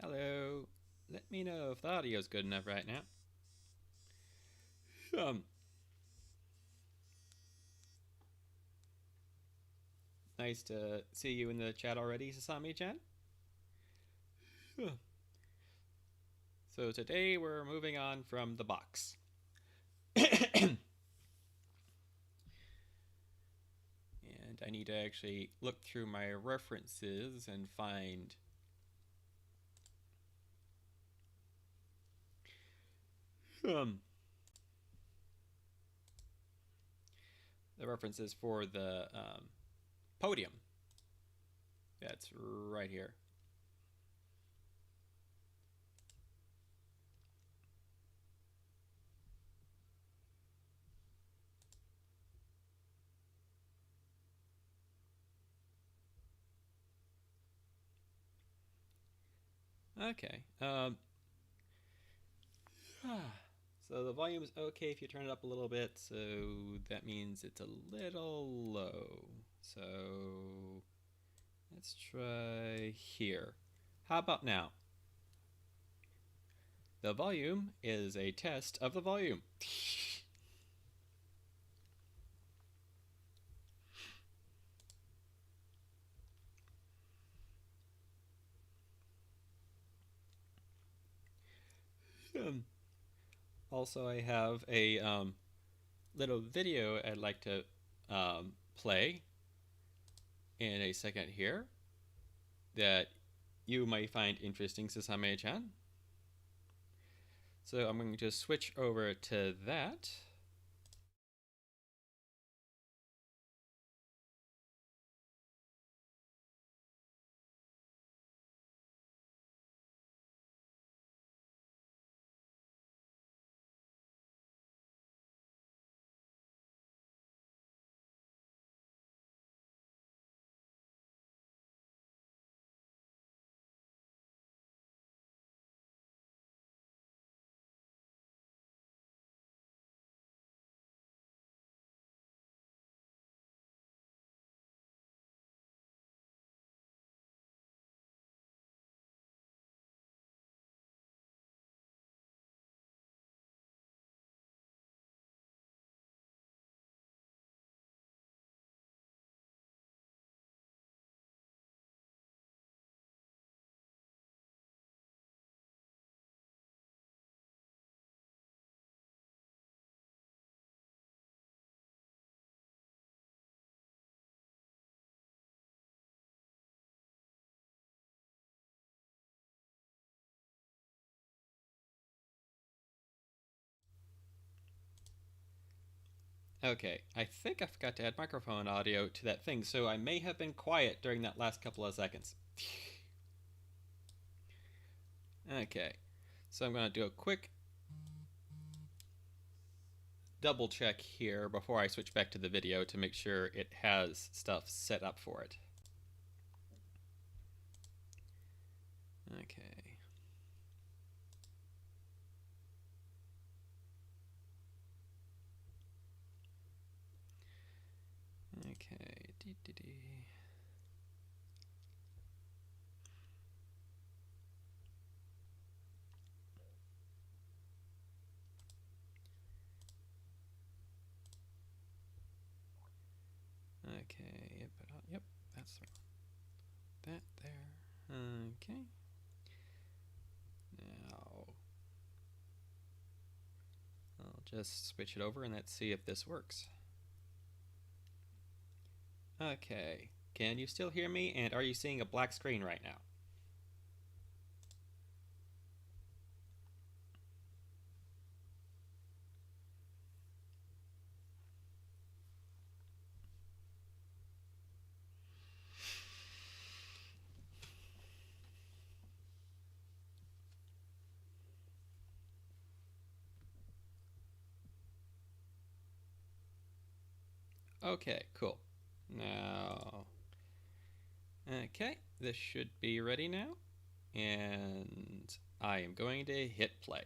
Hello. Let me know if the audio's good enough right now. Um, Nice to see you in the chat already, Sasami-chan. So today we're moving on from the box. And I need to actually look through my references and find um, the references for the podium. That's right here. Okay. So the volume is okay if you turn it up a little bit, so that means it's a little low. So let's try here. How about now? The volume is a test of the volume. Also, I have a little video I'd like to play in a second here that you might find interesting, Sasame-chan. So I'm going to switch over to that. Okay, I think I forgot to add microphone audio to that thing, so I may have been quiet during that last couple of seconds. Okay, so I'm going to do a quick double check here before I switch back to the video to make sure it has stuff set up for it. Okay. Okay. Okay. Yep, that's that there. Okay. Now I'll just switch it over and let's see if this works. Okay. Can you still hear me? And are you seeing a black screen right now? Okay, cool. Now, okay, this should be ready now. And I am going to hit play.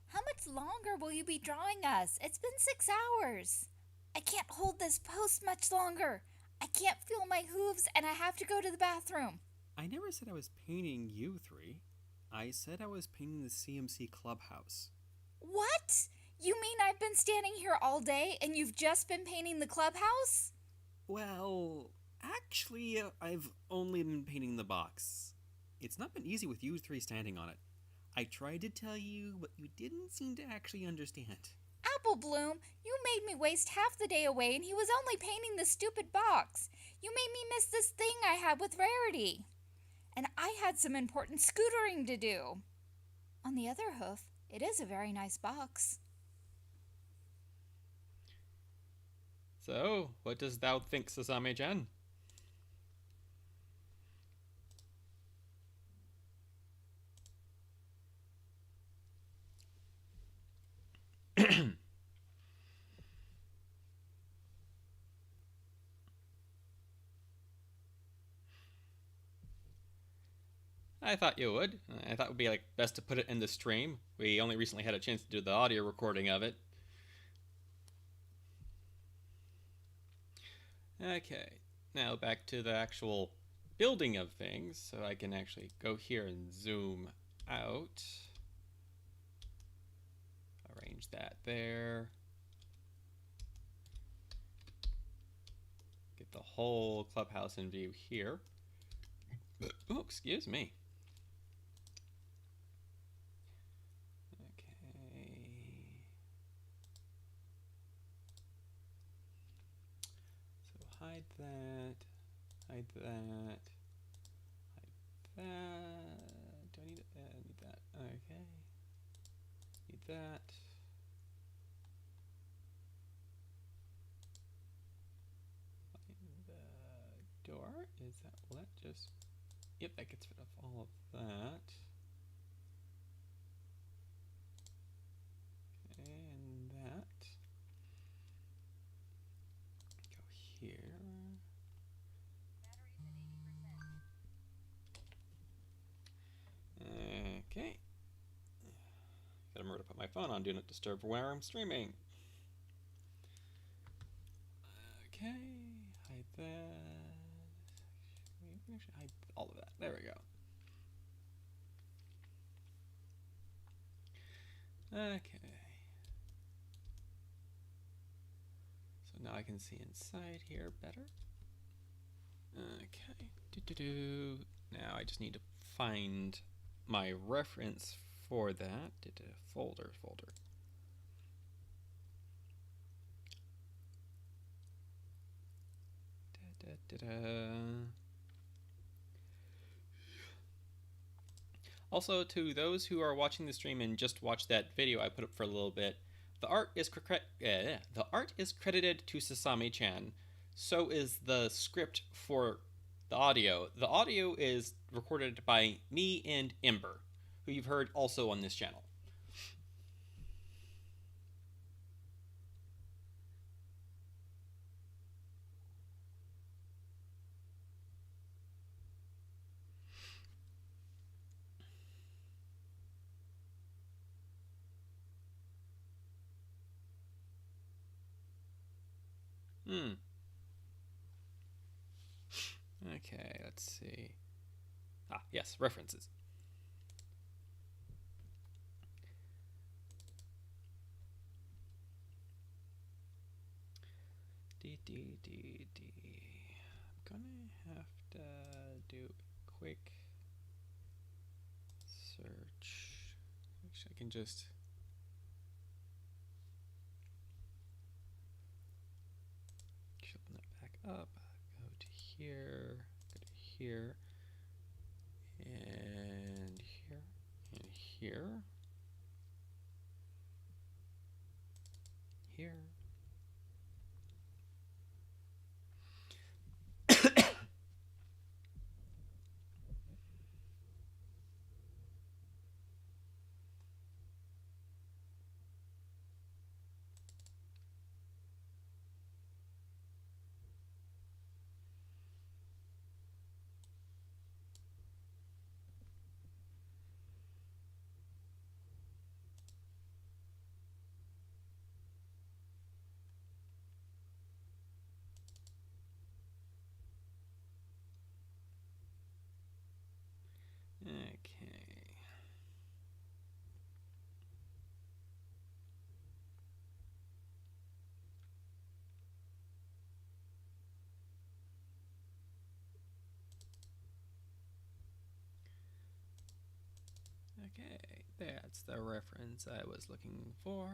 How much longer will you be drawing us? It's been 6 hours. I can't hold this post much longer. I can't feel my hooves and I have to go to the bathroom. I never said I was painting you three. I said I was painting the CMC clubhouse. What? You mean I've been standing here all day and you've just been painting the clubhouse? Well, actually, I've only been painting the box. It's not been easy with you three standing on it. I tried to tell you, but you didn't seem to actually understand. Apple Bloom, you made me waste half the day away and he was only painting the stupid box. You made me miss this thing I had with Rarity. And I had some important scootering to do. On the other hoof, it is a very nice box. So, what dost thou think, Sasame-chan? I thought you would. I thought it would be best to put it in the stream. We only recently had a chance to do the audio recording of it. Okay, now back to the actual building of things. So I can actually go here and zoom out. Arrange that there. Get the whole clubhouse in view here. Oh, excuse me. Hide that, hide that, hide that. Do I need it? I need that. Okay. Need that. Find the door. Is that, will that just, yep, that gets rid of all of that. Okay, and that. Go here. Okay. Gotta remember to put my phone on Do Not Disturb where I'm streaming. Okay, hide that. We actually hide all of that. There we go. Okay. So now I can see inside here better. Okay. Now I just need to find my reference for that. Folder. Also, to those who are watching the stream and just watched that video I put up for a little bit, the art is credited to Sasame-chan. So is the script for the audio. The audio is recorded by me and Ember, who you've heard also on this channel. Okay, let's see. Yes, references. I'm gonna have to do a quick search. Actually, I can just open that back up. Go to here. Go to here. And here. And here. Here. Okay, that's the reference I was looking for.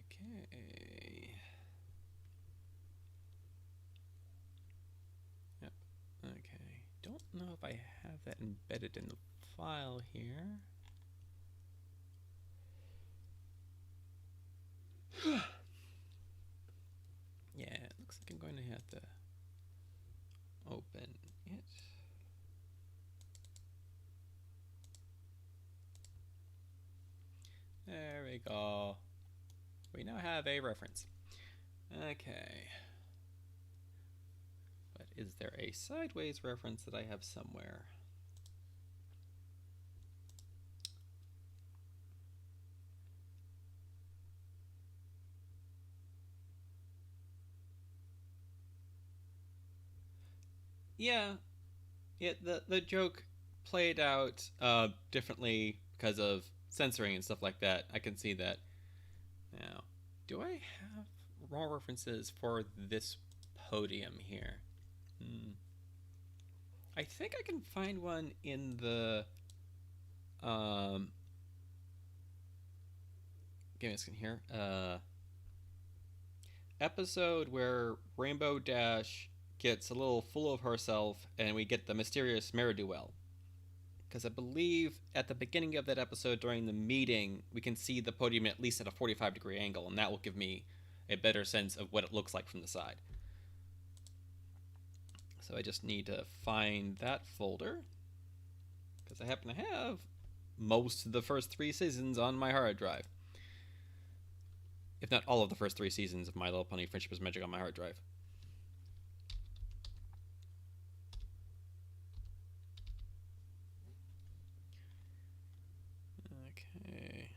Okay. Yep. Okay. Don't know if I have that embedded in the file here. Yeah, it looks like I'm going to have to open it. There we go. We now have a reference. Okay. But is there a sideways reference that I have somewhere? Yeah, the joke played out differently because of censoring and stuff like that. I can see that. Now, do I have raw references for this podium here? I think I can find one in the give me a second here. Episode where Rainbow Dash gets a little full of herself and we get the mysterious Mare-do-well. Because I believe at the beginning of that episode during the meeting, we can see the podium at least at a 45-degree angle, and that will give me a better sense of what it looks like from the side. So I just need to find that folder, because I happen to have most of the first 3 seasons on my hard drive. If not all of the first 3 seasons of My Little Pony Friendship is Magic on my hard drive. Okay.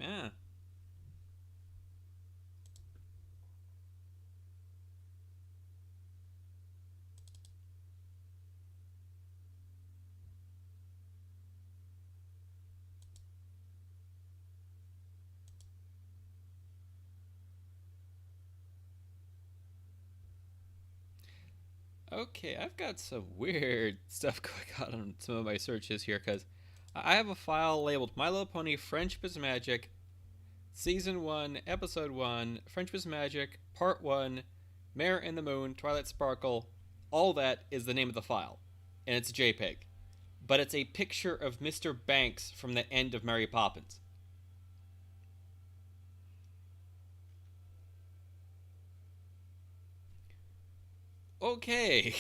Yeah. Okay, I've got some weird stuff going on some of my searches here because I have a file labeled My Little Pony Friendship is Magic, Season 1, Episode 1, Friendship is Magic, Part 1, Mare and the Moon, Twilight Sparkle. All that is the name of the file, and it's a JPEG. But it's a picture of Mr. Banks from the end of Mary Poppins. Okay.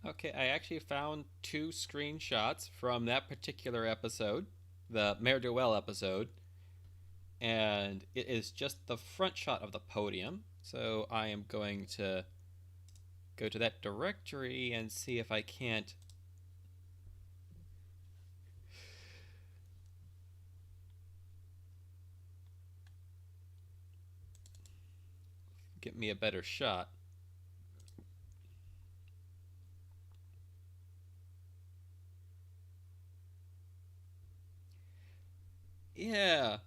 Okay, I actually found 2 screenshots from that particular episode, the Mare-do-well episode, and it is just the front shot of the podium. So I am going to go to that directory and see if I can't get me a better shot. Yeah.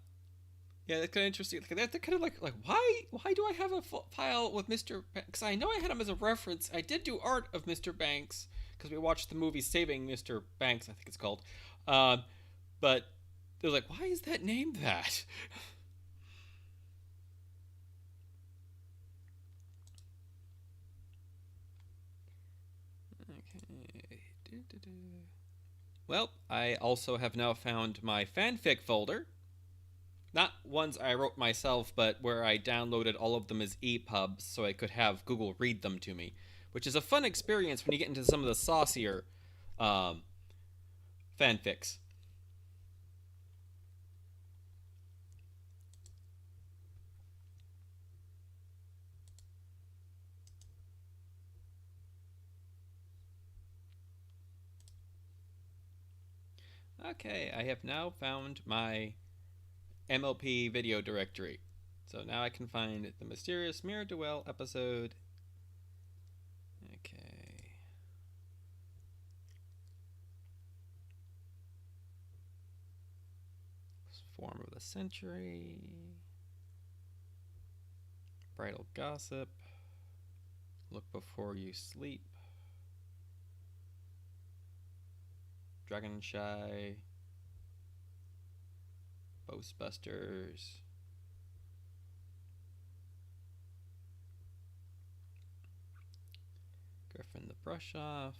Yeah, that's kind of interesting. They're kind of like why do I have a file with Mr. Banks? Because I know I had him as a reference. I did do art of Mr. Banks because we watched the movie Saving Mr. Banks, I think it's called. But they're like, why is that named that? Okay. Well, I also have now found my fanfic folder. Not ones I wrote myself, but where I downloaded all of them as EPUBs so I could have Google read them to me. which is a fun experience when you get into some of the saucier fanfics. Okay, I have now found my MLP video directory. So now I can find the Mysterious Mirror Duel episode. Okay. Form of the Century. Bridal Gossip. Look Before You Sleep. Dragon Shy. Ghostbusters. Griffin the Brush Off.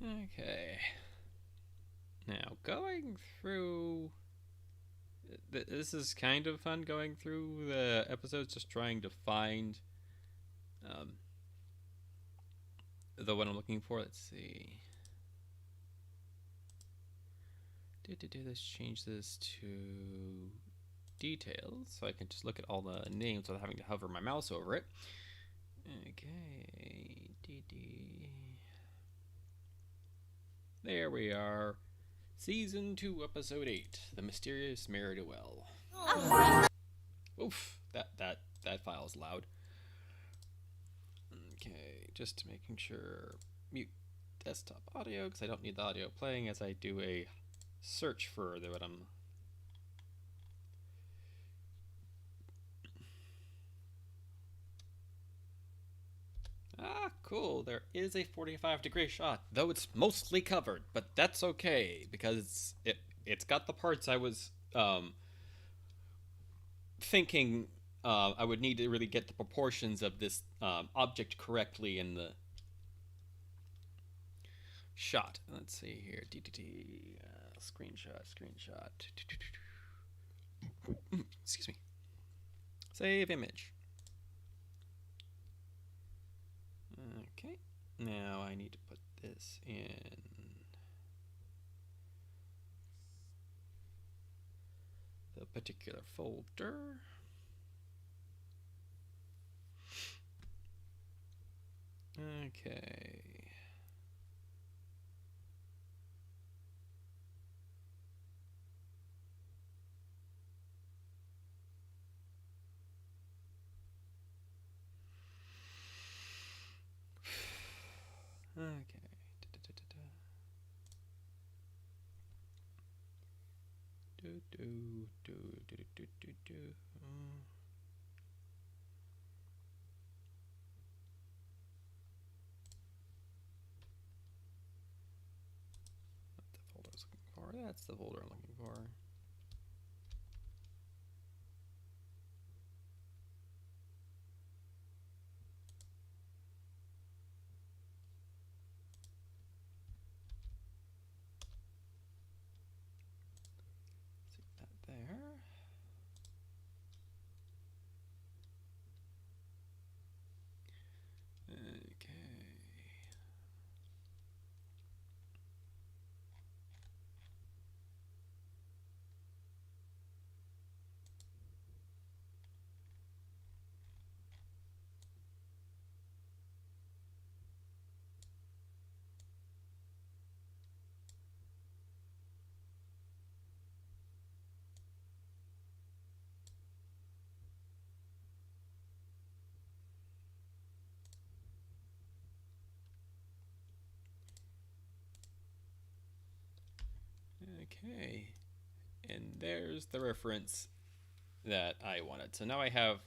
Okay. Now, going through... This is kind of fun, going through the episodes, just trying to find the one I'm looking for. Let's see. Let's change this to details, so I can just look at all the names without having to hover my mouse over it. Okay. There we are. Season 2, Episode 8, The Mysterious Mirror Duel. Oof, that file's loud. Okay, just making sure mute desktop audio, because I don't need the audio playing as I do a search for what I'm... Ah, cool. There is a 45-degree shot, though it's mostly covered, but that's okay because it's got the parts I was thinking I would need to really get the proportions of this object correctly in the shot. Let's see here. Screenshot. Excuse me. Save image. Okay, now I need to put this in the particular folder. Okay. Okay. That's the folder I'm looking for. See that there. Okay. Okay, and there's the reference that I wanted. So now I have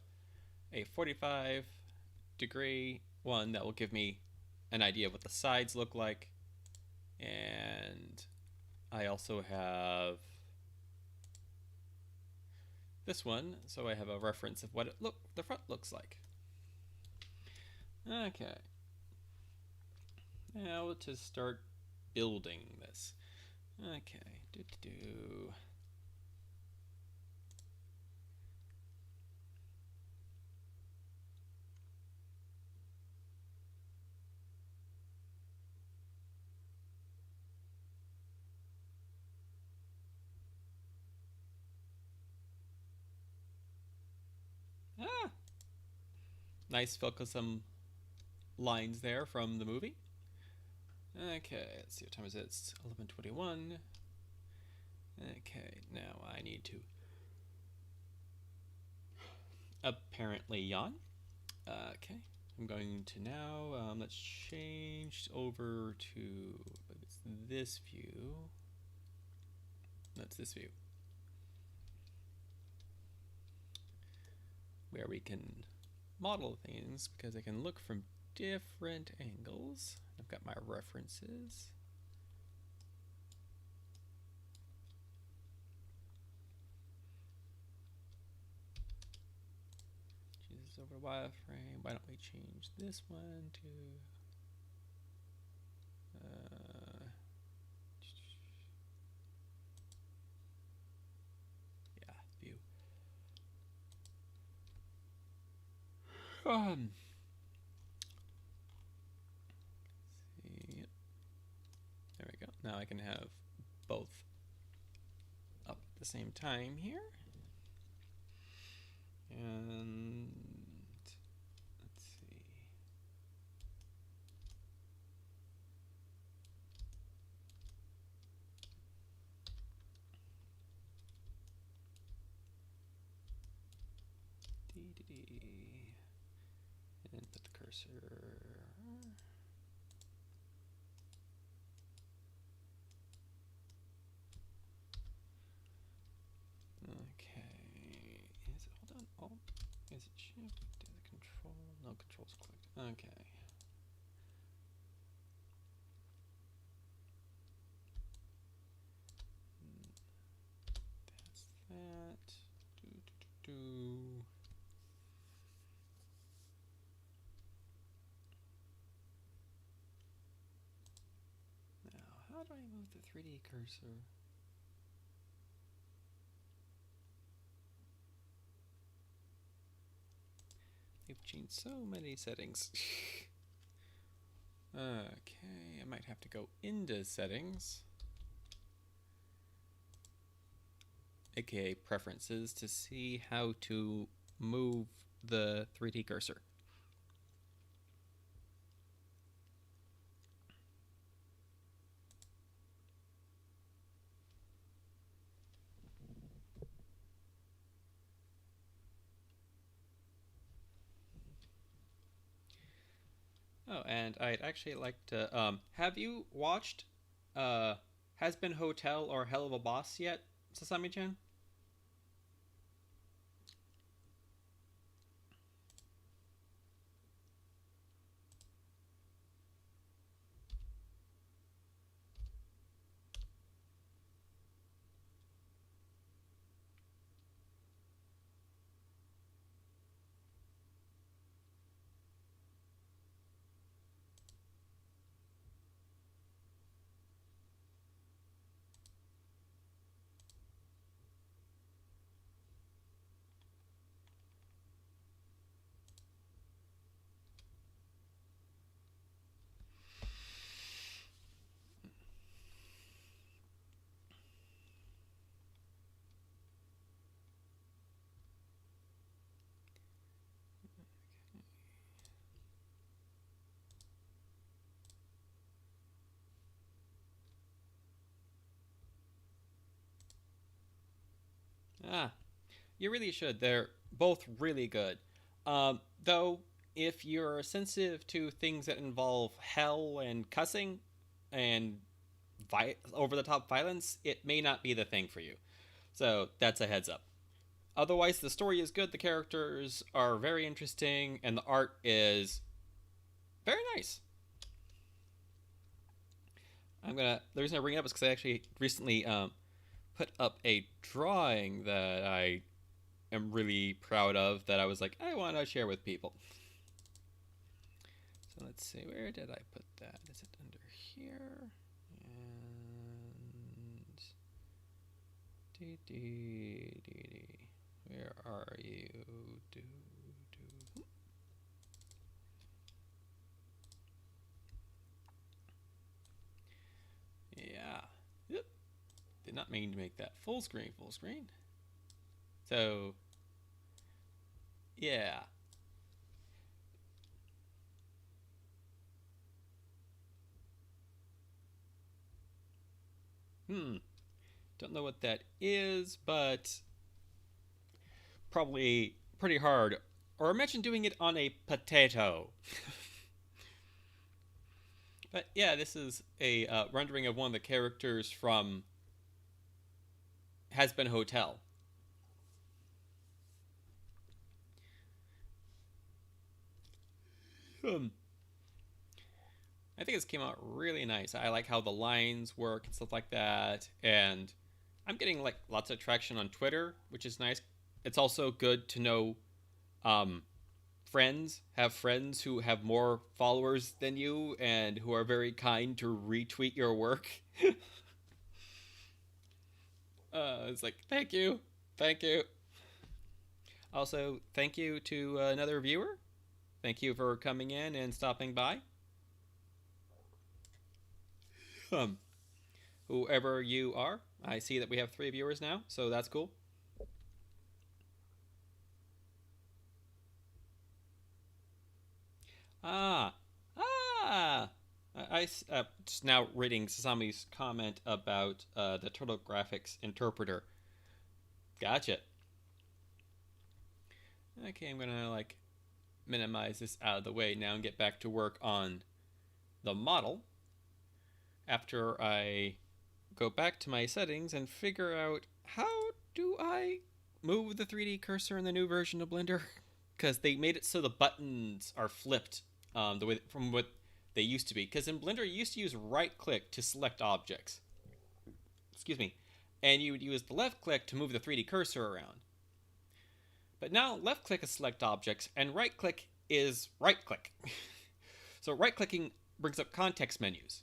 a 45-degree one that will give me an idea of what the sides look like. And I also have this one, so I have a reference of what the front looks like. Okay. Now to start building this. Okay. Do. Ah! Nice focus some lines there from the movie. Okay, let's see what time is it. It's 11:21. Okay, now I need to apparently yawn. Okay, I'm going to now, let's change over to this view. That's this view. Where we can model things because I can look from different angles. I've got my references. Jesus, over wireframe. Why don't we change this one to yeah, view. See. There we go. Now I can have both up at the same time here. And let's see. And put the cursor. Okay. Is it hold on? Alt? Is it shift? Is it control? No, control's clicked. Okay. That's that. Now, how do I move the 3D cursor? They've changed so many settings. Okay, I might have to go into settings, aka preferences, to see how to move the 3D cursor. Oh, and I'd actually like to have you watched Has Been Hotel or Hell of a Boss yet, Sasami-chan? Ah, you really should. They're both really good. Though, if you're sensitive to things that involve hell and cussing and over the top violence, it may not be the thing for you. So, that's a heads up. Otherwise, the story is good, the characters are very interesting, and the art is Very nice. The reason I bring it up is because I actually recently put up a drawing that I am really proud of that I was like, I want to share with people. So let's see, where did I put that? Is it under here? And where are you? Yeah. Yep. Did not mean to make that full screen. So, yeah. Don't know what that is, but probably pretty hard. Or imagine doing it on a potato. But yeah, this is a rendering of one of the characters from Has Been Hotel. I think this came out really nice. I like how the lines work and stuff like that. And I'm getting like lots of traction on Twitter, which is nice. It's also good to know have friends who have more followers than you and who are very kind to retweet your work. It's like, thank you. Also, thank you to another viewer. Thank you for coming in and stopping by. Whoever you are, I see that we have 3 viewers now, so that's cool. Ah, I just now reading Sasami's comment about the Turtle Graphics interpreter. Gotcha. Okay, I'm gonna like minimize this out of the way now and get back to work on the model after I go back to my settings and figure out how do I move the 3D cursor in the new version of Blender, because they made it so the buttons are flipped the way from what they used to be. Because in Blender, you used to use right click to select objects. Excuse me. And you would use the left click to move the 3D cursor around. But now left click is select objects and right click is right click. So right clicking brings up context menus.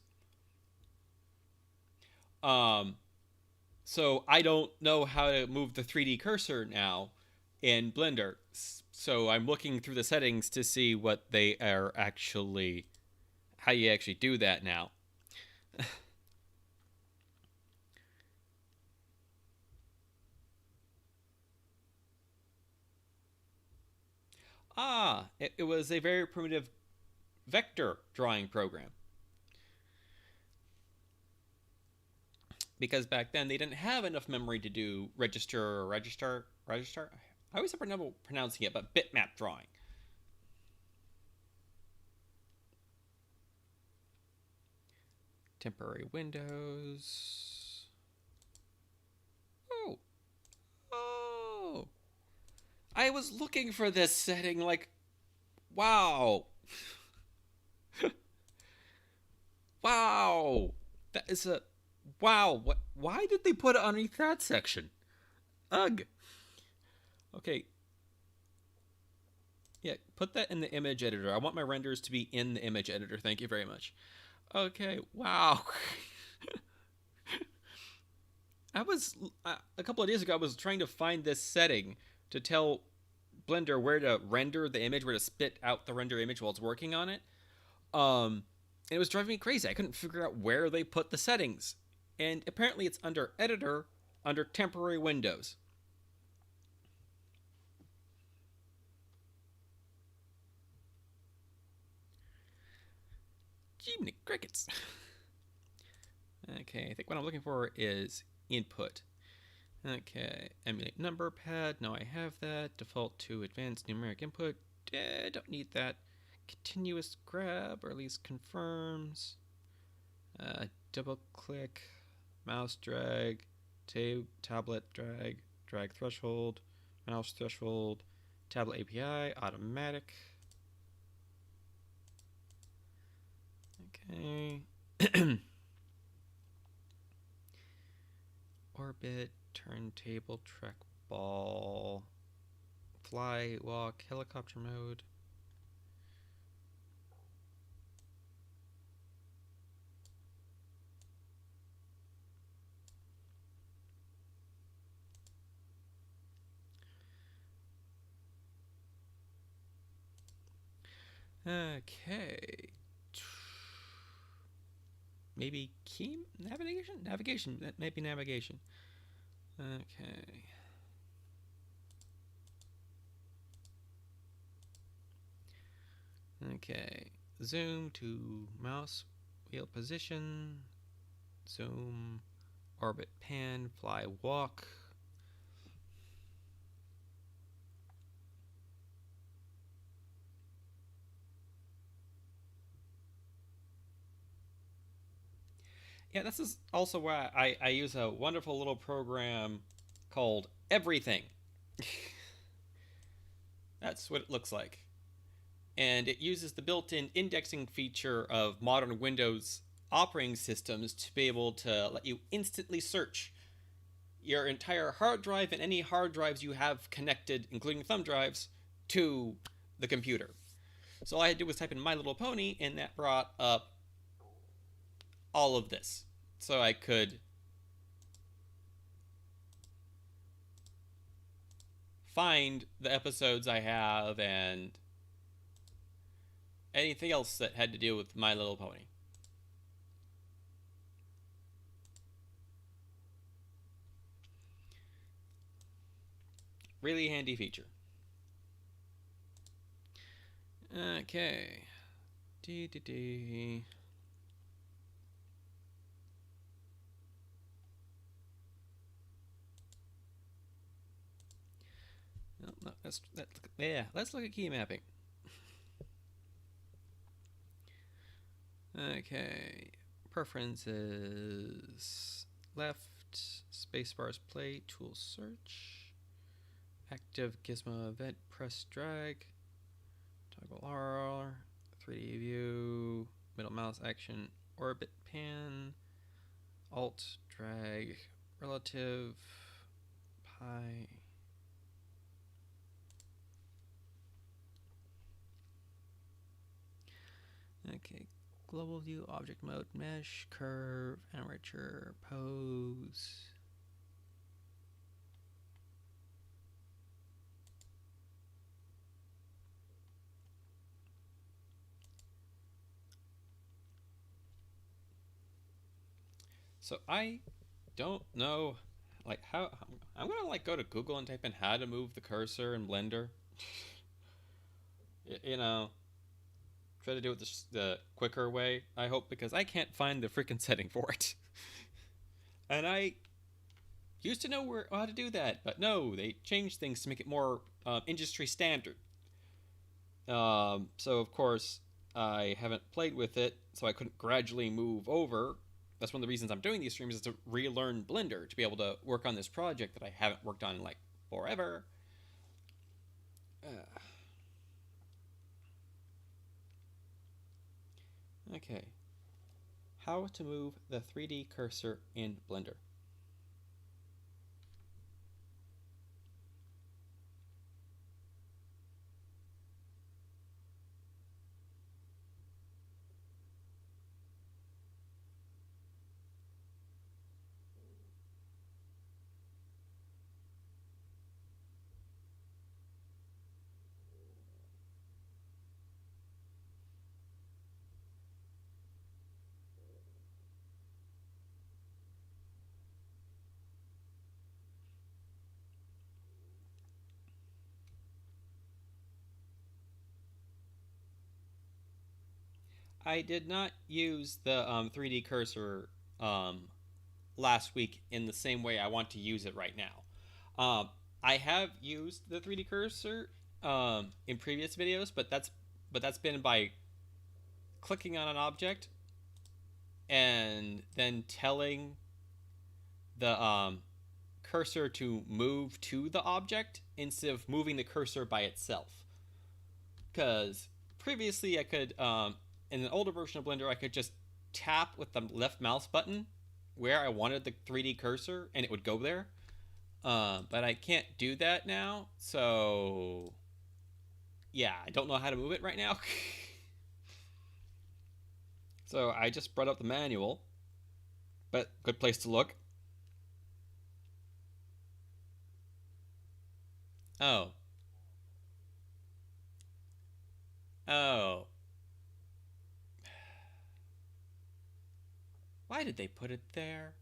So I don't know how to move the 3D cursor now in Blender. So I'm looking through the settings to see what they are actually, how you actually do that now. It was a very primitive vector drawing program. Because back then they didn't have enough memory to do register. I always have trouble pronouncing it, but bitmap drawing. Temporary windows. Oh. I was looking for this setting, like, wow. Wow. That is a, wow. What? Why did they put it underneath that section? Ugh. Okay. Yeah, put that in the image editor. I want my renders to be in the image editor. Thank you very much. Okay, wow. I was, a couple of days ago, I was trying to find this setting to tell Blender where to render the image, where to spit out the render image while it's working on it. And it was driving me crazy. I couldn't figure out where they put the settings. And apparently it's under editor, under temporary windows. Jiminy crickets. Okay, I think what I'm looking for is input. Okay, emulate number pad. No, I have that. Default to advanced numeric input. Don't need that. Continuous grab, or at least confirms. Double click, mouse drag, tablet drag, drag threshold, mouse threshold, tablet API, automatic. Okay. Orbit, turntable, trackball, fly, walk, helicopter mode. Okay. Maybe key navigation? Navigation. Maybe navigation. Okay. Okay. Zoom to mouse wheel position. Zoom. Orbit pan. Fly walk. Yeah, this is also why I use a wonderful little program called Everything. That's what it looks like. And it uses the built-in indexing feature of modern Windows operating systems to be able to let you instantly search your entire hard drive and any hard drives you have connected, including thumb drives, to the computer. So all I had to do was type in My Little Pony, and that brought up all of this. So I could find the episodes I have and anything else that had to do with My Little Pony. Really handy feature. Okay. No, let's look at key mapping. Okay. Preferences. Left. Spacebar's play. Tool search. Active gizmo event. Press drag. Toggle R. 3D view. Middle mouse action. Orbit pan. Alt. Drag. Relative. Pi. Okay, global view, object mode, mesh, curve, aperture, pose. So I don't know, like how I'm gonna like go to Google and type in how to move the cursor in Blender. You know, try to do it the quicker way. I hope, because I can't find the freaking setting for it. And I used to know how to do that, but no, they changed things to make it more industry standard. So of course I haven't played with it, so I couldn't gradually move over. That's one of the reasons I'm doing these streams, is to relearn Blender to be able to work on this project that I haven't worked on in like forever. Okay. How to move the 3D cursor in Blender. I did not use the 3D cursor last week in the same way I want to use it right now. I have used the 3D cursor in previous videos, but that's been by clicking on an object and then telling the cursor to move to the object instead of moving the cursor by itself. Because previously I could, in an older version of Blender, I could just tap with the left mouse button where I wanted the 3D cursor and it would go there. But I can't do that now, so yeah, I don't know how to move it right now. So I just brought up the manual, but good place to look. Oh. Oh. Why did they put it there?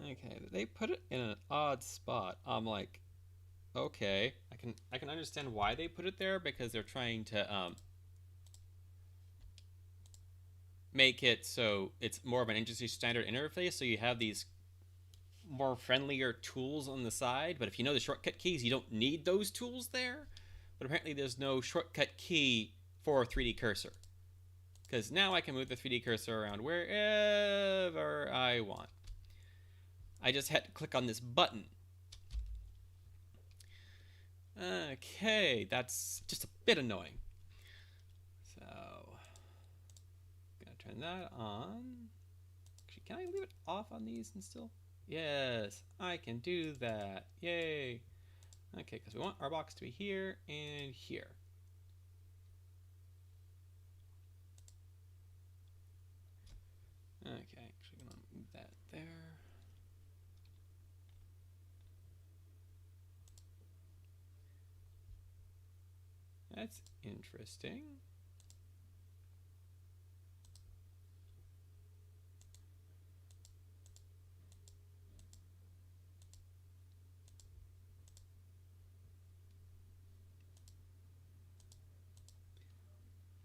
Okay, they put it in an odd spot. I'm like, okay, I can understand why they put it there, because they're trying to make it so it's more of an industry standard interface, so you have these more friendlier tools on the side, but if you know the shortcut keys, you don't need those tools there. But apparently there's no shortcut key for a 3D cursor, because now I can move the 3D cursor around wherever I want. I just had to click on this button. Okay, that's just a bit annoying. So, gonna turn that on. Actually, can I leave it off on these and still? Yes, I can do that. Yay. Okay, because we want our box to be here and here. Okay, actually gonna move that there. That's interesting.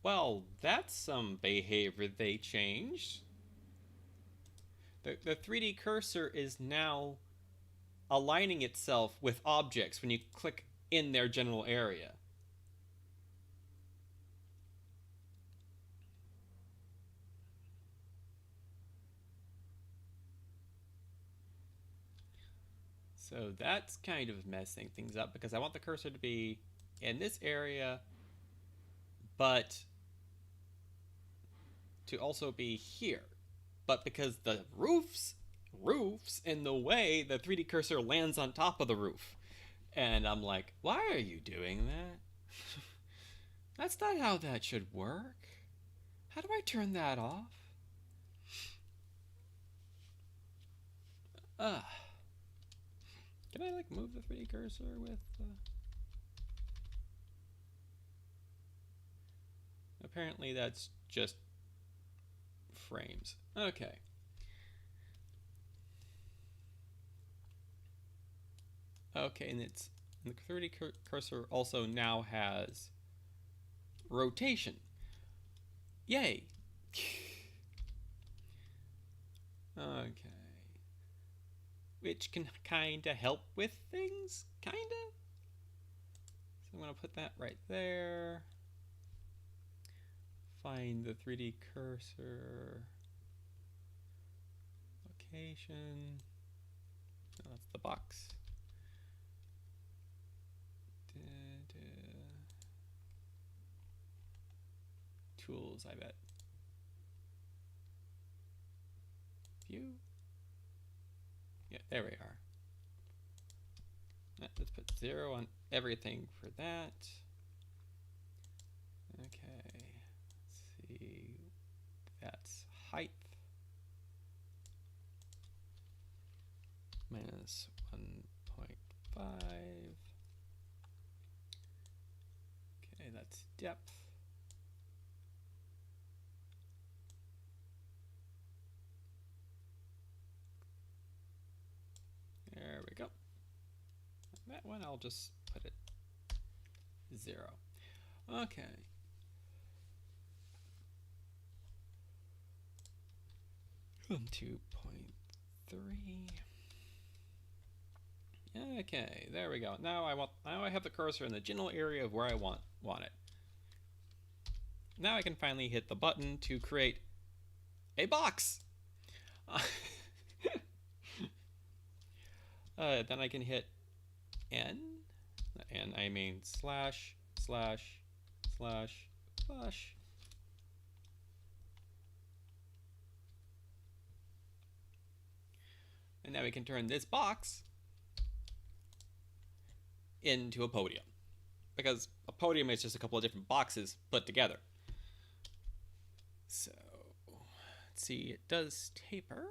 Well, that's some behavior they changed. The 3D cursor is now aligning itself with objects when you click in their general area. So that's kind of messing things up, because I want the cursor to be in this area, but to also be here. But because the roof's in the way, the 3D cursor lands on top of the roof. And I'm like, why are you doing that? That's not how that should work. How do I turn that off? Ugh. Can I like move the 3D cursor with Apparently that's just frames. Okay. Okay, and the 3D cursor also now has rotation. Yay. Okay. Which can kinda help with things, kinda. So I'm gonna put that right there. Find the 3D cursor location. No, that's the box. Tools, I bet. View. Yeah, there we are. Let's put 0 on everything for that. Okay, let's see. That's height. Minus 1.5. Okay, that's depth. There we go. That one I'll just put it 0. Okay. From 2.3. Okay, there we go. Now I have the cursor in the general area of where I want it. Now I can finally hit the button to create a box. Then I can hit N, and I mean slash, slash, slash, slash. And now we can turn this box into a podium, because a podium is just a couple of different boxes put together. So let's see, it does taper.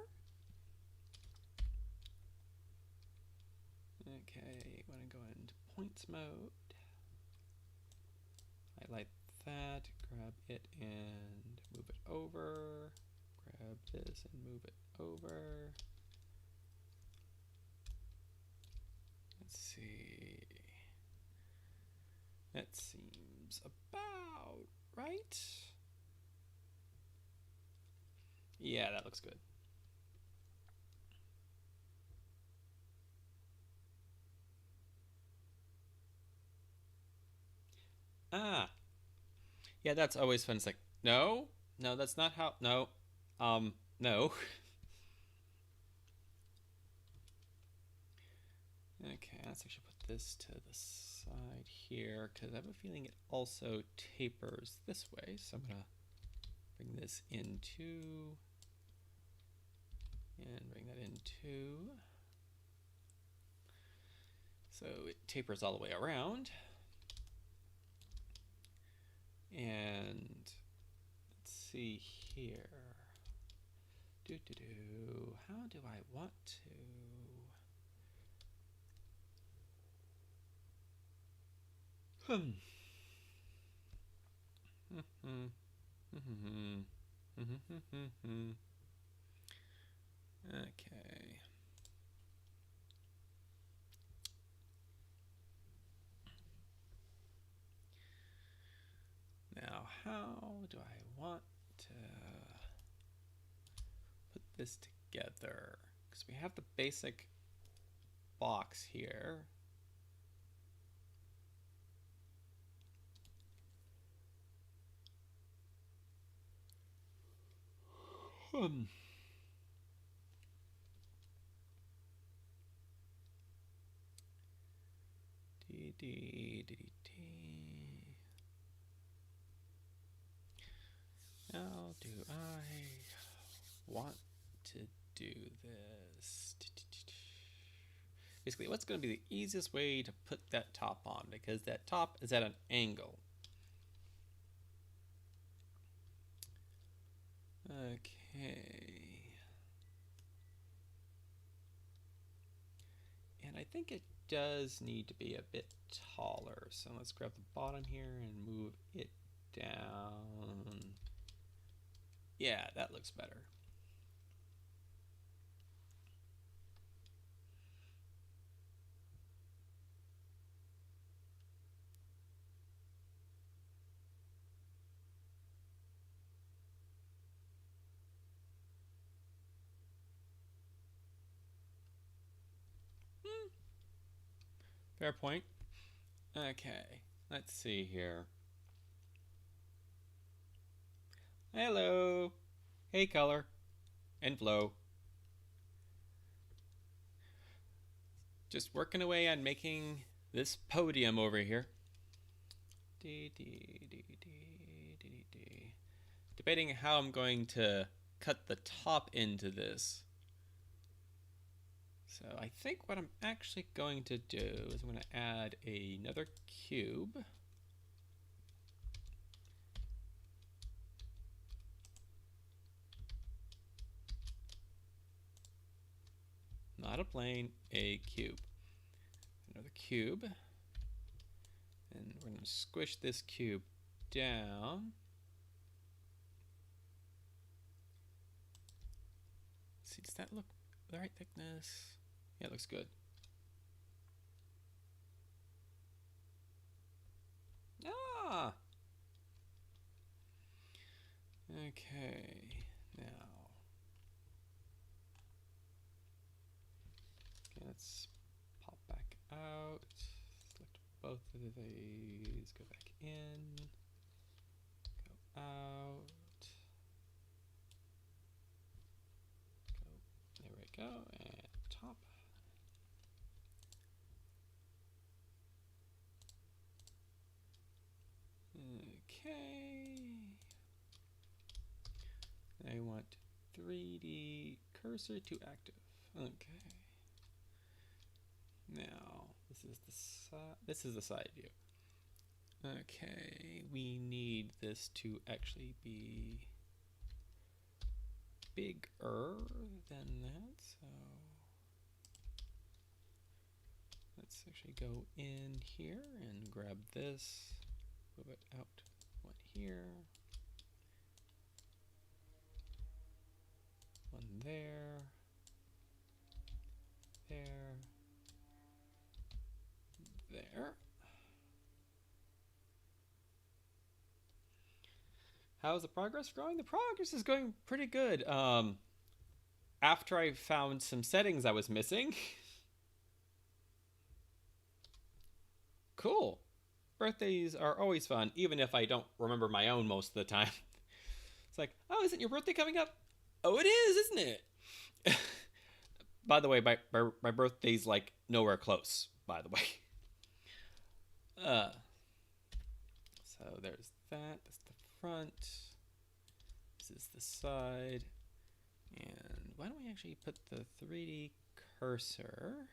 Okay, I'm going to go into points mode. Highlight that, grab it and move it over. Grab this and move it over. Let's see. That seems about right. Yeah, that looks good. Ah. Yeah, that's always fun. It's like, no, that's not how, no. No. Okay, let's actually put this to the side here, because I have a feeling it also tapers this way. So I'm going to bring this in 2, and bring that in 2. So it tapers all the way around. And let's see here. How do I want to? Okay. Now, how do I want to put this together? Because we have the basic box here. How do I want to do this? Basically, what's going to be the easiest way to put that top on? Because that top is at an angle. Okay. And I think it does need to be a bit taller. So let's grab the bottom here and move it down. Yeah, that looks better. Fair point. Okay, let's see here. Hello. Hey, color and flow. Just working away on making this podium over here. Debating how I'm going to cut the top into this. So I think what I'm actually going to do is I'm going to add another cube. Not a plane, a cube. Another cube. And we're going to squish this cube down. Let's see, does that look the right thickness? Yeah, it looks good. let's pop back out. Select both of these. Go back in. Go out. Go. There we go. And top. Okay. I want 3D cursor to active. Okay. Now this is the side view. Okay, we need this to actually be bigger than that. So let's actually go in here and grab this. Move it out. One here. One there. There. There. How's the progress going? The progress is going pretty good. After I found some settings I was missing. Cool. Birthdays are always fun, even if I don't remember my own most of the time. It's like, oh, isn't your birthday coming up? Oh, it is, isn't it? By the way, my birthday's like nowhere close, by the way. So there's that. That's the front. This is the side. And why don't we actually put the 3D cursor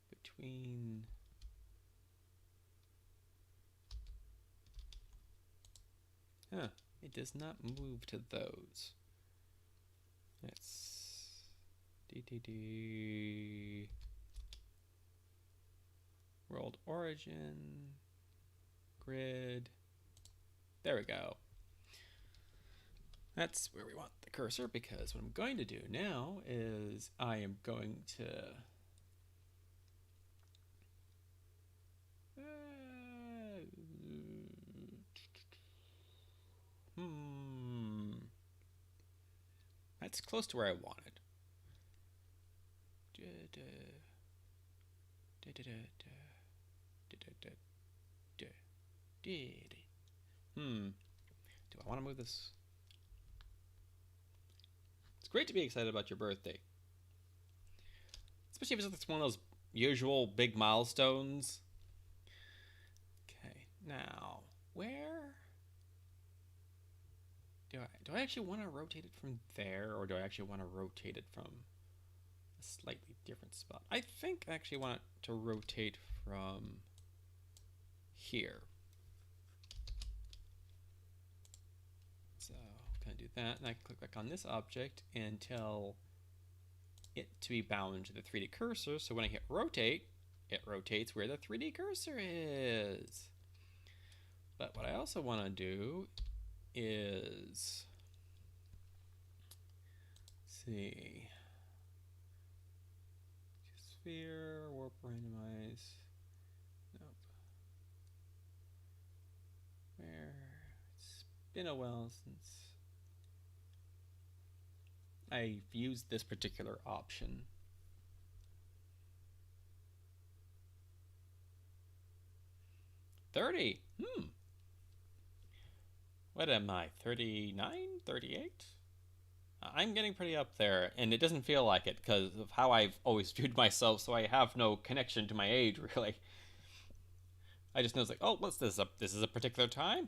between it does not move to those. Let's DDD world origin grid. There we go. That's where we want the cursor, because what I'm going to do now is I am going to that's close to where I wanted. Do I want to move this? It's great to be excited about your birthday. Especially if it's one of those usual big milestones. Okay, now, where do I actually want to rotate it from there, or do I actually want to rotate it from a slightly different spot? I think I actually want it to rotate from here. So I'm going to do that, and I can click back on this object and tell it to be bound to the 3D cursor, so when I hit rotate, it rotates where the 3D cursor is. But what I also want to do is, let's see, sphere, warp, randomize, nope. Where, it's been a while since I've used this particular option. $30. What am I, 39, 38? I'm getting pretty up there, and it doesn't feel like it because of how I've always viewed myself, so I have no connection to my age, really. I just know it's like, oh, what's this? This is a particular time?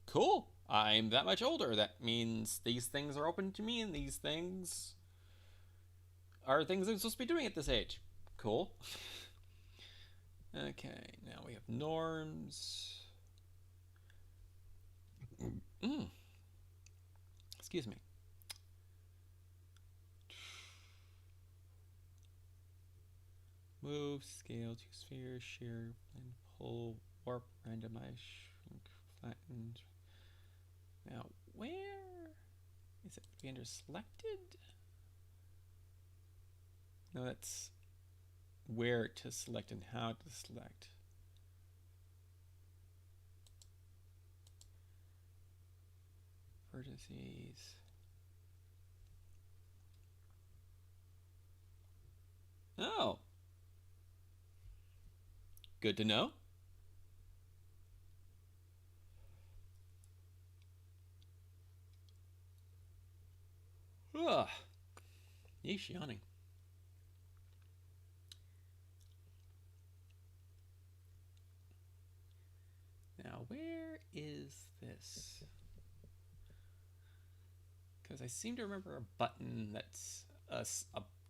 Cool. I'm that much older. That means these things are open to me, and these things are things I'm supposed to be doing at this age. Cool. Okay, now we have norms. Excuse me. Move, scale to sphere, shear, blend, pull, warp, randomize, shrink, flatten. Now, where is it? Be under selected? No, that's where to select and how to select. Vertices. Good to know. Ugh. Yeesh, yawning. Now, where is this? Because I seem to remember a button that's a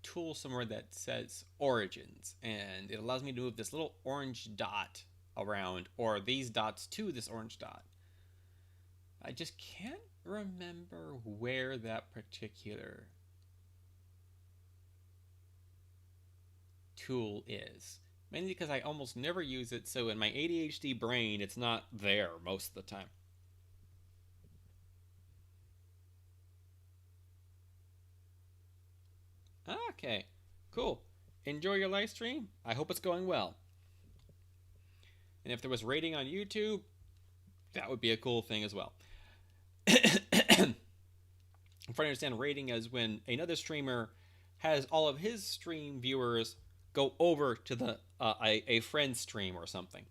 tool somewhere that says origins, and it allows me to move this little orange dot around, or these dots to this orange dot. I just can't remember where that particular tool is. Mainly because I almost never use it, so in my ADHD brain, it's not there most of the time. Okay, cool. Enjoy your live stream. I hope it's going well. And if there was rating on YouTube, that would be a cool thing as well. I'm trying to understand rating as when another streamer has all of his stream viewers go over to the a friend's stream or something.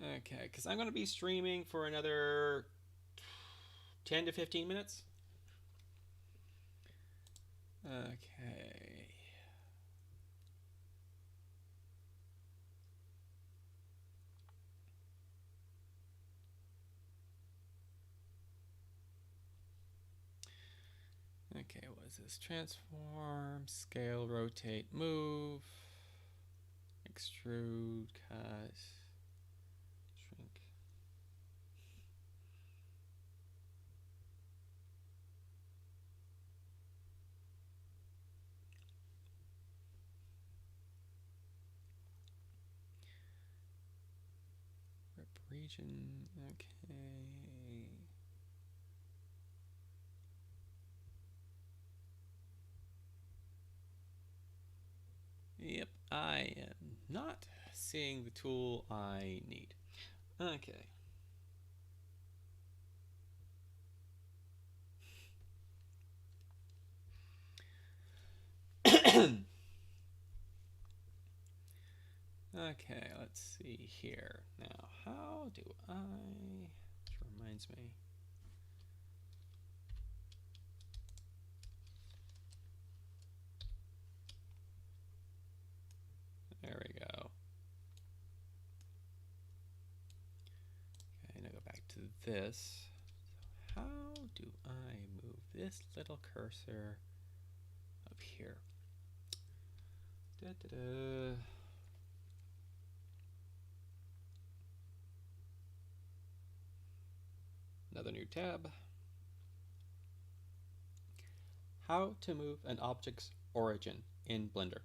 Okay, because I'm going to be streaming for another 10 to 15 minutes. Okay. Okay, what is this? Transform, scale, rotate, move, extrude, cut, shrink. Rip region, okay. Yep, I am not seeing the tool I need. Okay. Okay, let's see here. Now, how do I... Which reminds me. There we go. Okay, now go back to this. So how do I move this little cursor up here? Da-da-da. Another new tab. How to move an object's origin in Blender.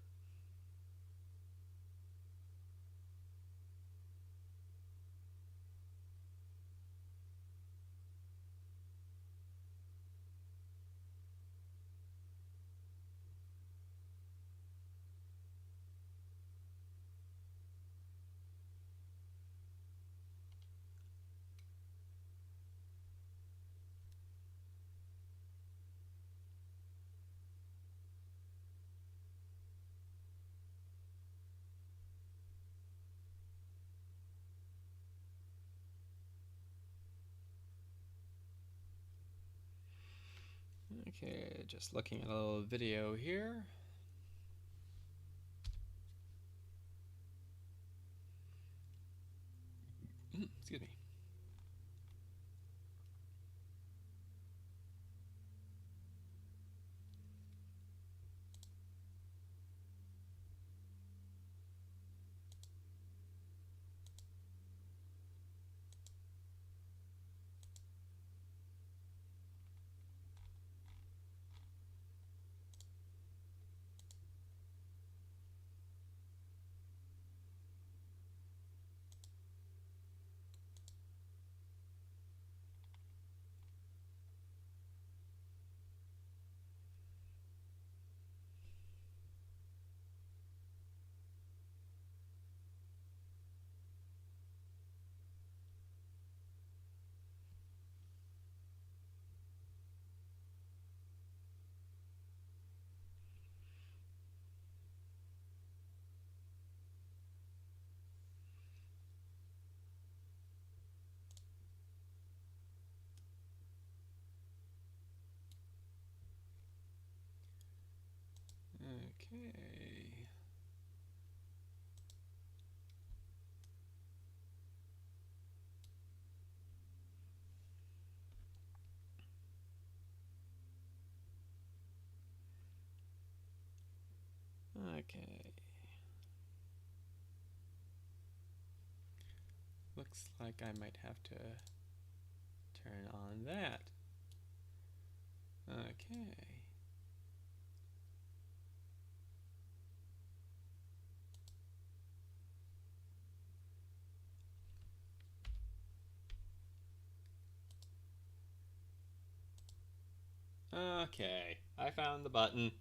Okay, just looking at a little video here. Excuse me. Okay. Okay. Looks like I might have to turn on that. Okay. Okay, I found the button.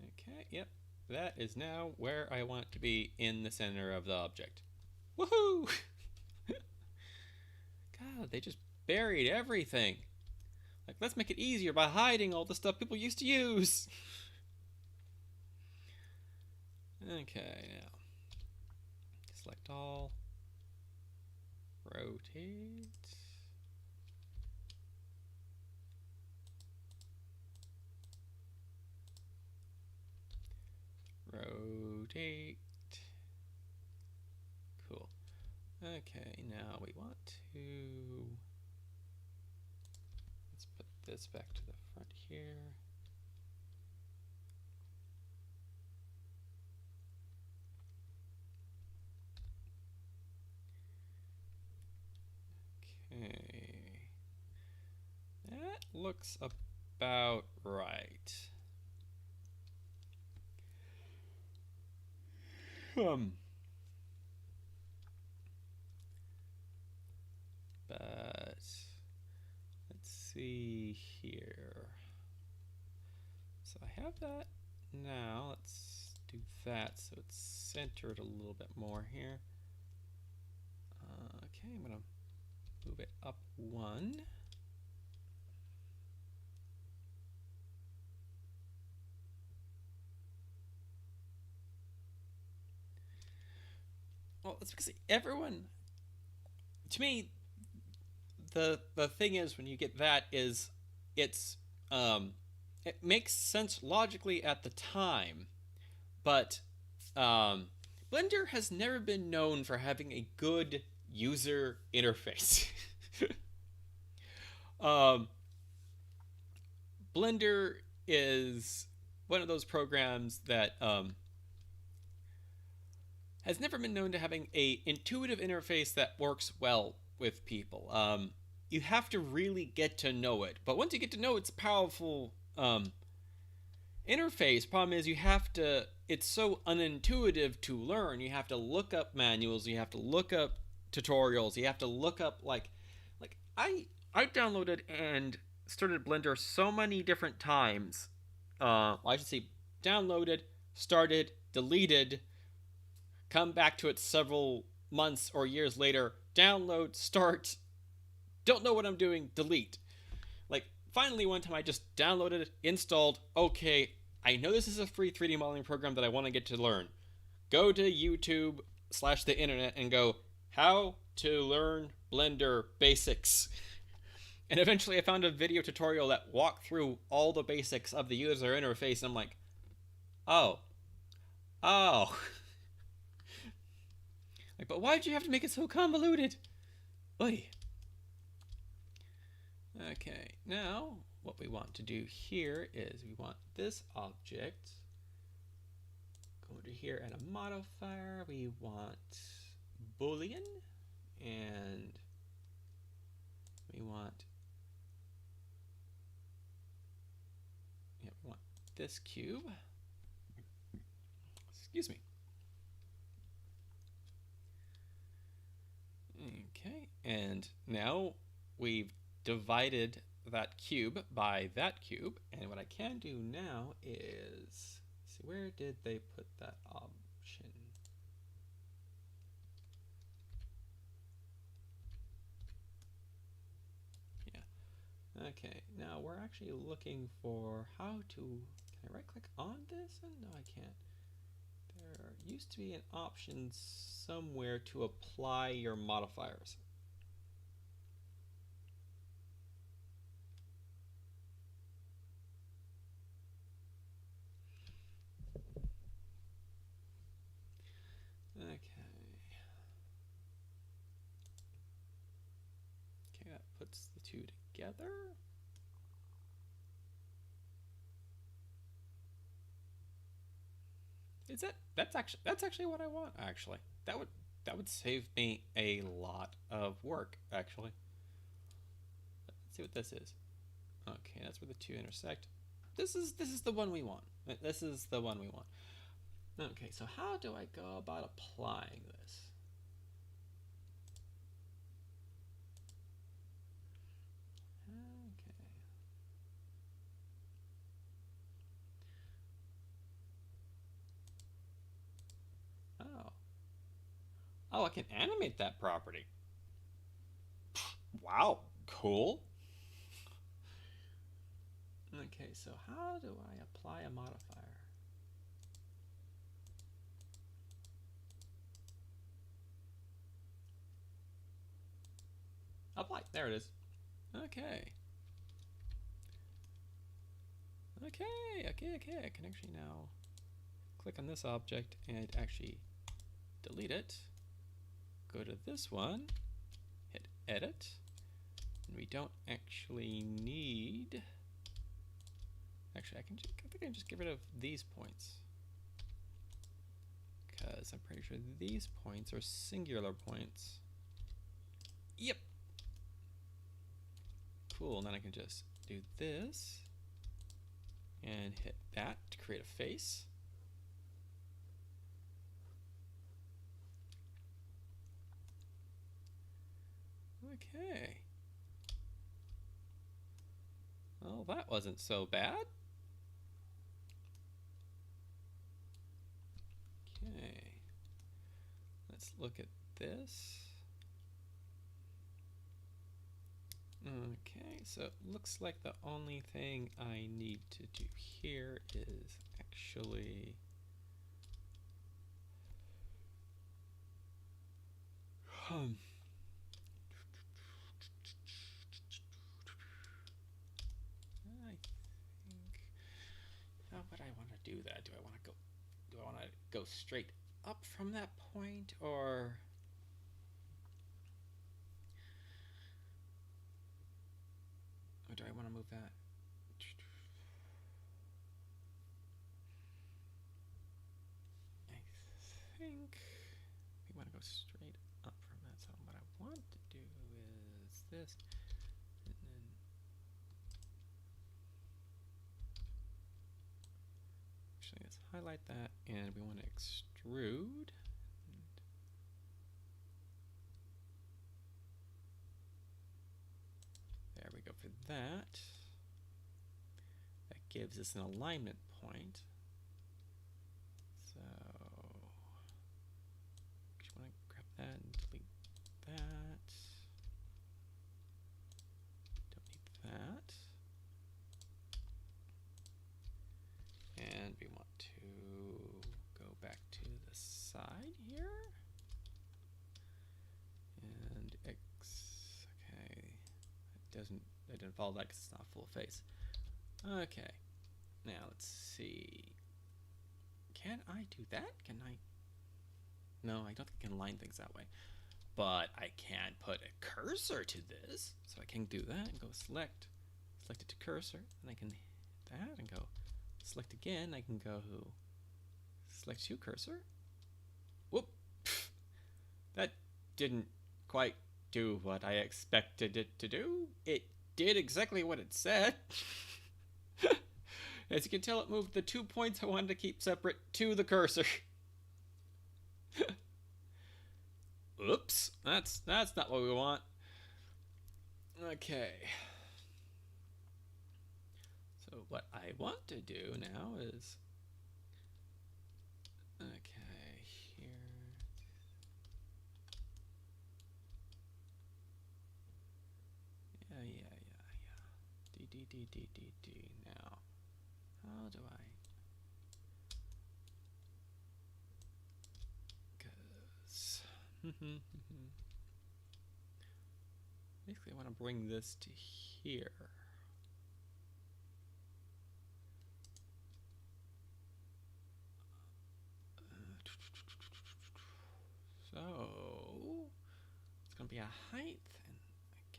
Okay, yep. That is now where I want to be in the center of the object. Woohoo! God, they just buried everything. Like, let's make it easier by hiding all the stuff people used to use. Okay, now. Select all. Rotate. Rotate. Cool. Okay, now we want to... Let's put this back to the front here. Okay. That looks about right. But let's see here. So I have that now. Let's do that so it's centered a little bit more here. Okay, I'm gonna move it up one. Well, it's because everyone, to me, the thing is when you get that is it's it makes sense logically at the time, but Blender has never been known for having a good user interface. um, Blender is one of those programs that has never been known to having a intuitive interface that works well with people. You have to really get to know it, but once you get to know its powerful interface, problem is you have to, it's so unintuitive to learn. You have to look up manuals, you have to look up tutorials, you have to look up like I downloaded and started Blender so many different times. I should say downloaded, started, deleted, come back to it several months or years later, download, start, don't know what I'm doing, delete. Like, finally one time I just downloaded it, installed, okay, I know this is a free 3D modeling program that I want to get to learn. Go to YouTube / the internet and go, how to learn Blender basics. And eventually I found a video tutorial that walked through all the basics of the user interface, and I'm like, oh. Like, but why'd you have to make it so convoluted? Oy. Okay, now what we want to do here is we want this object. Go to here, add a modifier. We want Boolean, and we want this cube. Excuse me. Okay, and now we've divided that cube by that cube, and what I can do now is see, where did they put that option? Yeah. Okay, now we're actually looking for how to, can I right click on this? No, I can't. There used to be an option somewhere to apply your modifiers. puts the two together. Is that's actually what I want, actually. That would save me a lot of work, actually. Let's see what this is. Okay, that's where the two intersect. This is the one we want. This is the one we want. Okay, so how do I go about applying this? Okay. Oh. Oh, I can animate that property. Wow, cool. Okay, so how do I apply a modifier? Apply. There it is. Okay. Okay. I can actually now click on this object and actually delete it. Go to this one, hit edit, and we don't actually need. Actually, I think I can just get rid of these points, because I'm pretty sure these points are singular points. Yep. Cool. And then I can just do this and hit that to create a face. Okay. Well, that wasn't so bad. Okay. Let's look at this. Okay, so it looks like the only thing I need to do here is actually I think, how would I want to do that? Do I want to go straight up from that point, or do I want to move that? I think we want to go straight up from that. So what I want to do is this, and then actually let's highlight that, and we want to extrude. There we go for that. That gives us an alignment point. So just want to grab that and delete that. Don't need that. And we want to go back to the side here. And okay. That didn't follow that because it's not full face. Okay. Now let's see. Can I do that? Can I? No, I don't think I can line things that way. But I can put a cursor to this. So I can do that and go select it to cursor. And I can hit that and go select again. I can go select to cursor. Whoop. That didn't quite do what I expected it to do. It did exactly what it said. As you can tell, it moved the 2 points I wanted to keep separate to the cursor. Oops, that's not what we want. Okay. So what I want to do now is, okay, here. Yeah. D. Now, how do I? Because basically I want to bring this to here. So it's gonna be a height, and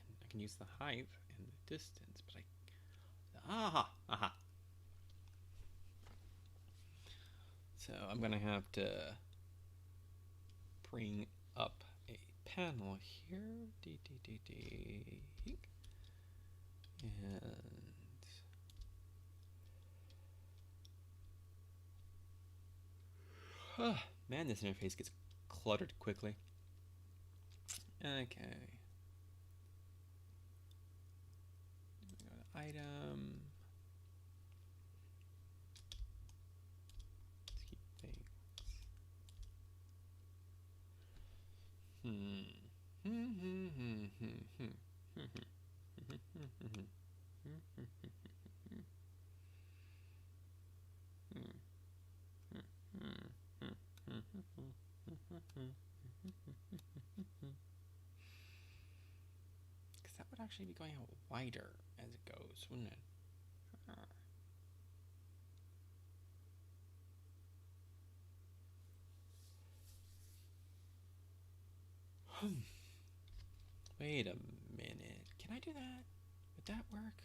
I can use the height and the distance, but aha, aha. So I'm gonna have to bring up a panel here, and man, this interface gets cluttered quickly. Okay. Go to item. Let's keep things. Because that would actually be going out wider as it goes, wouldn't it? Wait a minute. Can I do that? Would that work?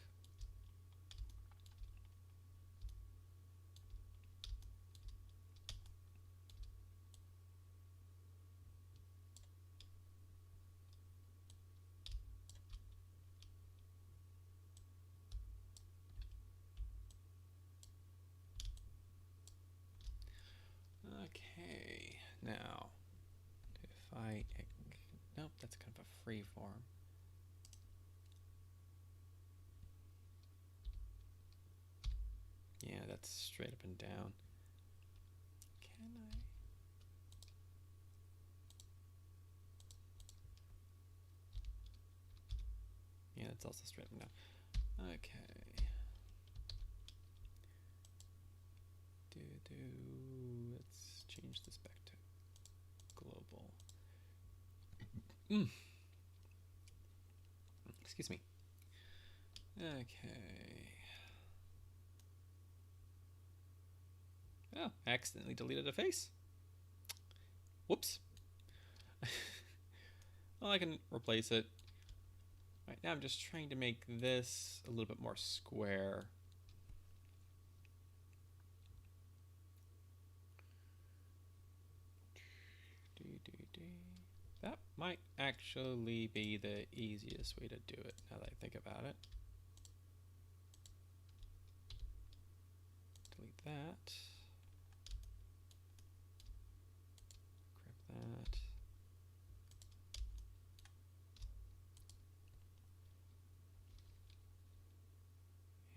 Okay, now if I nope, that's kind of a free form. Yeah, that's straight up and down. Can I? Yeah, it's also straight up and down. Okay. Let's change this back to global. Excuse me. Okay. Oh, I accidentally deleted a face. Whoops. Well, I can replace it. Right now I'm just trying to make this a little bit more square. That might actually be the easiest way to do it now that I think about it. Delete that. Grab that.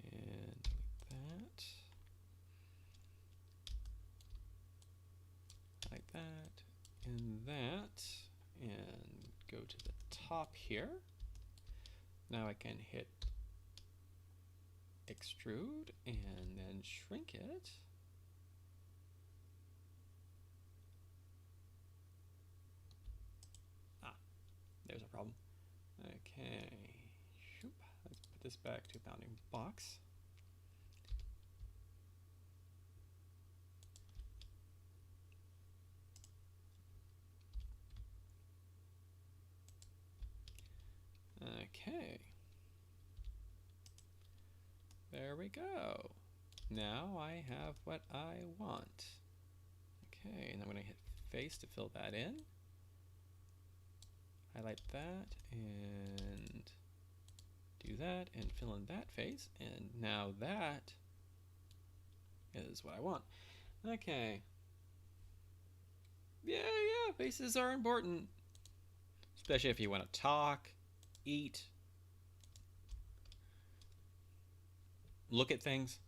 And delete that. Like that. And that. And go to the top here. Now I can hit extrude and then shrink it. Ah, there's a problem. Okay, let's put this back to bounding box. Okay. There we go. Now I have what I want. Okay, and I'm going to hit face to fill that in. Highlight that and do that and fill in that face. And now that is what I want. Okay. Yeah, faces are important. Especially if you want to talk, eat, look at things.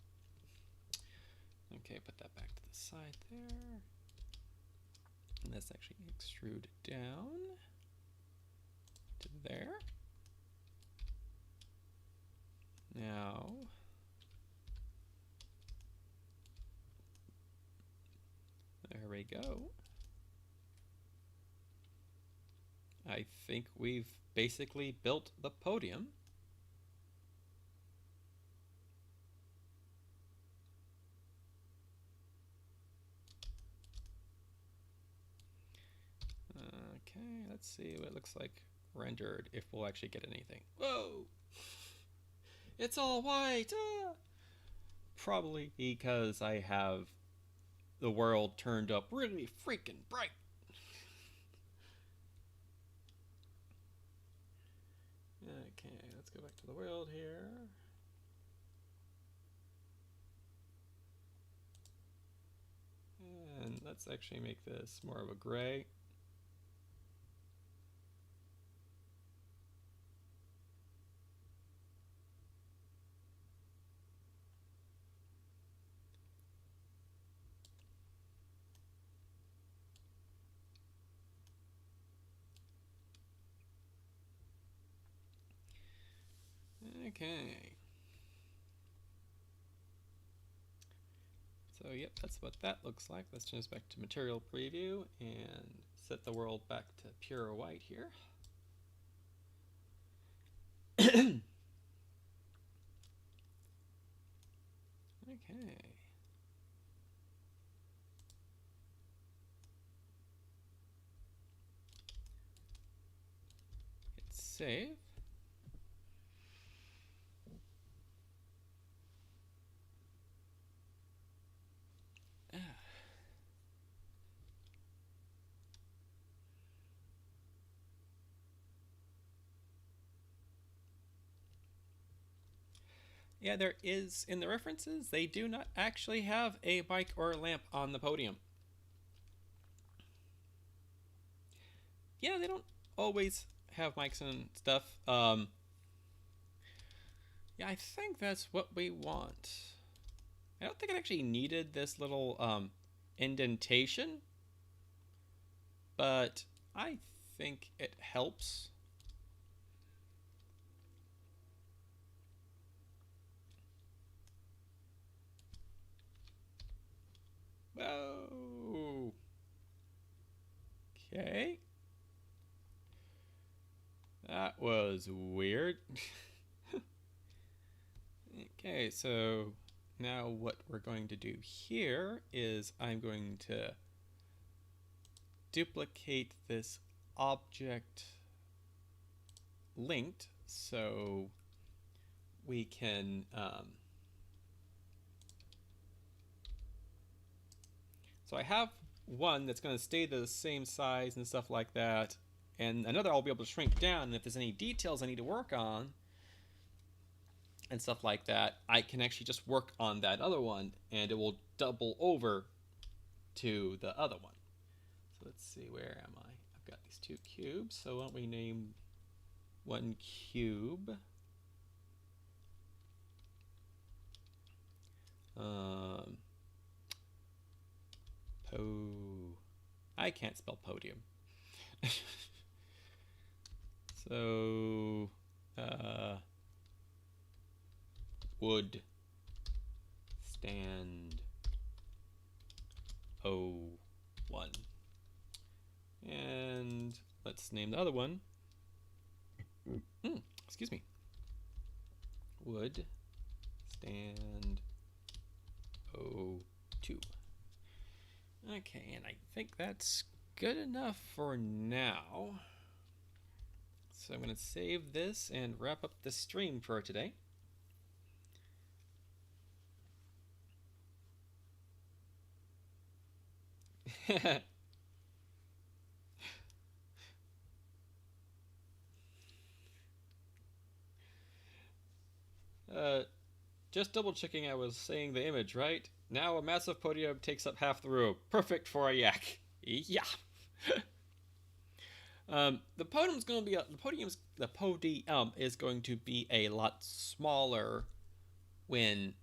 Okay, put that back to the side there. And let's actually extrude down to there. Now, there we go. I think we've basically built the podium. Okay, let's see what it looks like rendered if we'll actually get anything. Whoa! It's all white! Ah! Probably because I have the world turned up really freaking bright. Okay, let's go back to the world here. And let's actually make this more of a gray. Okay. So yep, that's what that looks like. Let's change back to material preview and set the world back to pure white here. Okay. Hit save. Yeah, there is, in the references, they do not actually have a bike or a lamp on the podium. Yeah, they don't always have mics and stuff. Yeah, I think that's what we want. I don't think it actually needed this little indentation, but I think it helps. Whoa. Okay. That was weird. Okay, so now what we're going to do here is I'm going to duplicate this object linked so we can so I have one that's going to stay the same size and stuff like that, and another I'll be able to shrink down, and if there's any details I need to work on and stuff like that, I can actually just work on that other one and it will double over to the other one. So let's see, where am I? I've got these two cubes, so why don't we name one cube I can't spell podium. So wood stand 01. And let's name the other one. Excuse me. Wood stand 02. Okay, and I think that's good enough for now. So I'm going to save this and wrap up the stream for today. Just double checking I was saying the image right. Now a massive podium takes up half the room. Perfect for a yak. Yeah. The podium is going to be a lot smaller when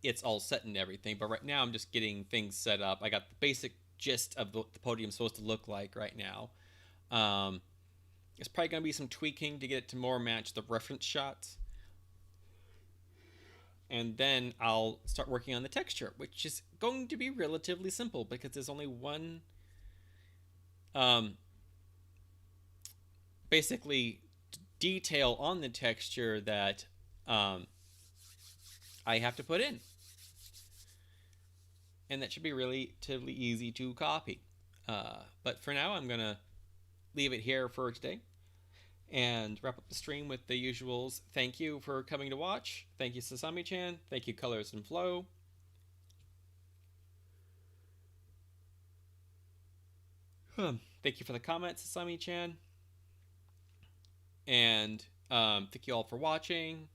it's all set and everything. But right now I'm just getting things set up. I got the basic gist of what the podium's supposed to look like right now. There's probably going to be some tweaking to get it to more match the reference shots. And then I'll start working on the texture, which is going to be relatively simple because there's only one basically detail on the texture that I have to put in. And that should be relatively easy to copy. But for now, I'm going to leave it here for today and wrap up the stream with the usuals. Thank you for coming to watch. Thank you, Sasami-chan. Thank you, Colors and Flow. Thank you for the comments, Sasami-chan. And thank you all for watching.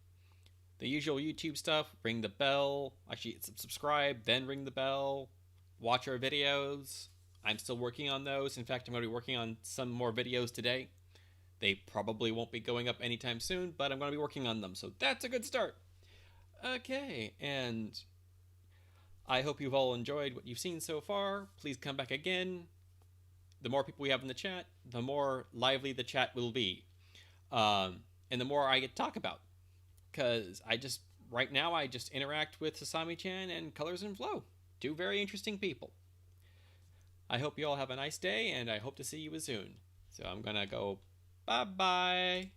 The usual YouTube stuff, ring the bell. Actually, subscribe, then ring the bell. Watch our videos. I'm still working on those. In fact, I'm going to be working on some more videos today. They probably won't be going up anytime soon, but I'm going to be working on them, so that's a good start. Okay, and I hope you've all enjoyed what you've seen so far. Please come back again. The more people we have in the chat, the more lively the chat will be. And the more I get to talk about. Because right now, I just interact with Sasami-chan and Colors and Flow. Two very interesting people. I hope you all have a nice day, and I hope to see you soon. So I'm gonna go, bye-bye.